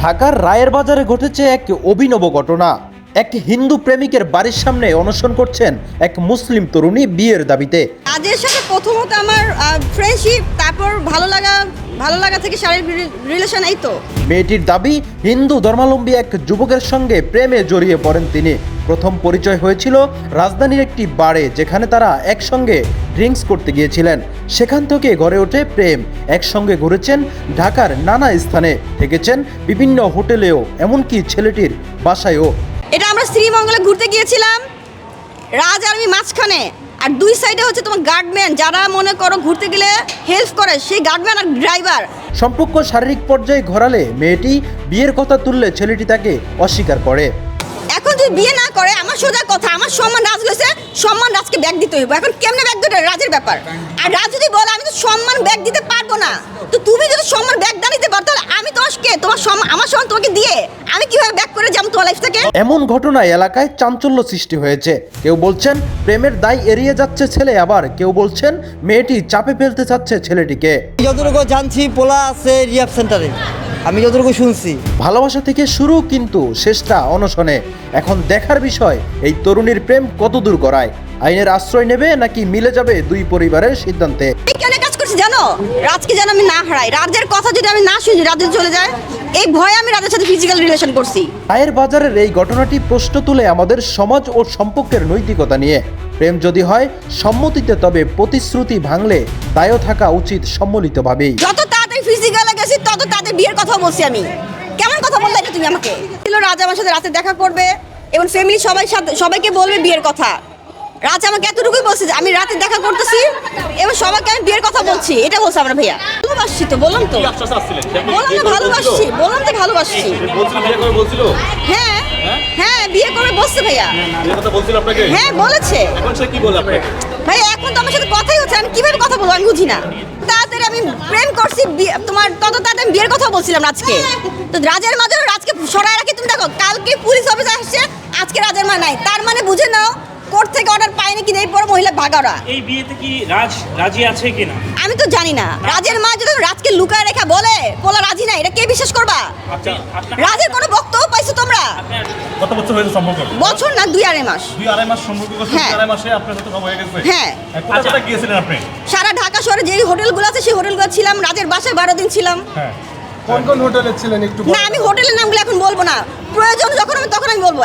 ঢাকার রায়ের বাজারে ঘটেছে এক অভিনব ঘটনা। এক হিন্দু প্রেমিকের বাড়ির সামনে অনশন করছেন এক মুসলিম তরুণী বিয়ের দাবিতে। তাদের সাথে প্রথমত আমার ফ্রেন্ডশিপ, তারপর ভালো লাগা থেকে শারীরিক রিলেশন। এই তো মেয়েটির দাবি, হিন্দু ধর্মাবলম্বী এক যুবকের সঙ্গে প্রেমে জড়িয়ে পড়েন তিনি। প্রথম পরিচয় হয়েছিল রাজধানীর একটি বারে, যেখানে তারা একসঙ্গে ড্রিঙ্কস করতে গিয়েছিলেন। সেখান থেকে গড়ে ওঠে প্রেম। একসঙ্গে ঘুরেছেন ঢাকার নানা স্থানে, থেকেছেন বিভিন্ন হোটেলেও, এমনকি ছেলেটির বাসায়ও। এটা আমরা শ্রীমঙ্গলে ঘুরতে গিয়েছিলাম, রাজ আর আমি মাঝখানে, আর দুই সাইডে হচ্ছে তোমার গার্ডম্যান, যারা মনে করো ঘুরতে গেলে হেল্প করে, সেই গার্ডম্যান আর ড্রাইভার। সম্পর্ক শারীরিক পর্যায়ে ঘোরালে মেয়েটি বিয়ের কথা তুললে ছেলেটি তাকে অস্বীকার করে। এখন যদি বিয়ে না করে, আমার সোজা কথা, আমার সম্মান রাজ হয়েছে, সম্মান রাজকে ব্যাগ দিতে হইব। এখন কেমনে ব্যাগ দেবে রাজের ব্যাপার। আর রাজ যদি বলে আমি তো সম্মান ব্যাগ দিতে পারবো না, তো তুমি যদি সম্মান ব্যাগ না দিতে পারো, তাহলে আমি তোমাকে তোমার আমার সম্মান তোমাকে দিয়ে আমি কিভাবে ব্যাগ করে যাবো তোমার লাইফ থেকে। এমন ঘটনায় এলাকায় চাঞ্চল্য সৃষ্টি হয়েছে। কেউ বলছেন প্রেমের দায় এড়িয়ে যাচ্ছে ছেলে, আবার কেউ বলছেন মেয়েটি চাপে ফেলতে চাচ্ছে ছেলেটিকে। যতটুকু জানছি পোলা আছে রিহ্যাব সেন্টারে, আমি যতটুকু শুনছি। ভালোবাসা থেকে শুরু, কিন্তু শেষটা অনশনে। এখন দেখার বিষয় এই তরুণীর প্রেম কতদূর গড়ায়। আইনের আশ্রয় নেবে নাকি মিলে যাবে দুই পরিবারের সিদ্ধান্তে। কেন কাজ করছি জানো? রাজকে যেন আমি না হারাই, রাজের কথা যদি আমি না শুনি, রাজে চলে যায়, এই ভয়ে আমি রাজের সাথে ফিজিক্যাল রিলেশন করছি। রায়ের বাজারের এই ঘটনাটি প্রশ্ন তুলে আমাদের সমাজ ও সম্পর্কের নৈতিকতা নিয়ে। প্রেম যদি হয় সম্মতিতে, তবে প্রতিশ্রুতি ভাঙলে দায়ও থাকা উচিত সম্মিলিতভাবেই। যত তাড়াতাড়ি ফিজিক্যালে গেছি, তত তাদের বিয়ের কথা বলছি আমি। কেমন কথা বললে এটা তুমি আমাকে? রাজা আমার সাথে রাতে দেখা করবে এবং ফ্যামিলি সবাইকে বলবে বিয়ের কথা। রাজা আমাকে এতটুকুই বলছে যে আমি রাতে দেখা করতেছি এবং সবাইকে আমি বিয়ের কথা বলছি, এটা বলছে আমার ভাইয়া। ভালোবাসছি তো, বললাম তো ভালোবাসছি, বললাম তো ভালোবাসছি। হ্যাঁ হ্যাঁ, বিয়ে করবে বলছে ভাইয়া। হ্যাঁ বলেছে। ভাইয়া এখন তো আমার সাথে কথাই হচ্ছে, আমি কিভাবে কথা বলবো আমি বুঝি না। তাড়াতাড়ি আমি প্রেম করছি, তোমার তত তাড়াতাড়ি আমি বিয়ের কথা বলছিলাম রাজকে। তো রাজের মা যেন রাজকে সরাই রাখি। তুমি দেখো কালকে পুলিশ অফিস আসছে, আজকে রাজের মা নাই, তার মানে বুঝে নাও কোর্ট থেকে অর্ডার পায়নি কিনা, এই পর মহিলা ভাগাড়া। এই বিয়েতে কি রাজ রাজি আছে কিনা আমি তো জানি না। রাজের মা যদি রাজকে লুকায় রেখা বলে পোলা রাজি না, এটা কে বিশ্বাস করবা? রাজের কোনো বক্তব্য পাইছো তোমরা? কত বছর হয়েছে সম্পর্ক? বছর না, 2-2.5 মাস। 2-2.5 মাস সম্পর্ক করছেন, 2-2.5 মাসে আপনার সাথে সব হয়ে গেছে? হ্যাঁ। কোথায় গিয়েছিলেন আপনি? সারা ঢাকা শহরে যে হোটেলগুলো আছে সেই হোটেলগুলো ছিলাম। রাজের বাসায় 12 দিন ছিলাম। হ্যাঁ। কোন কোন হোটেলে ছিলেন একটু? না, আমি হোটেলের নামগুলো এখন বলবো না, প্রয়োজন যখন আমি তখন আমি বলবো।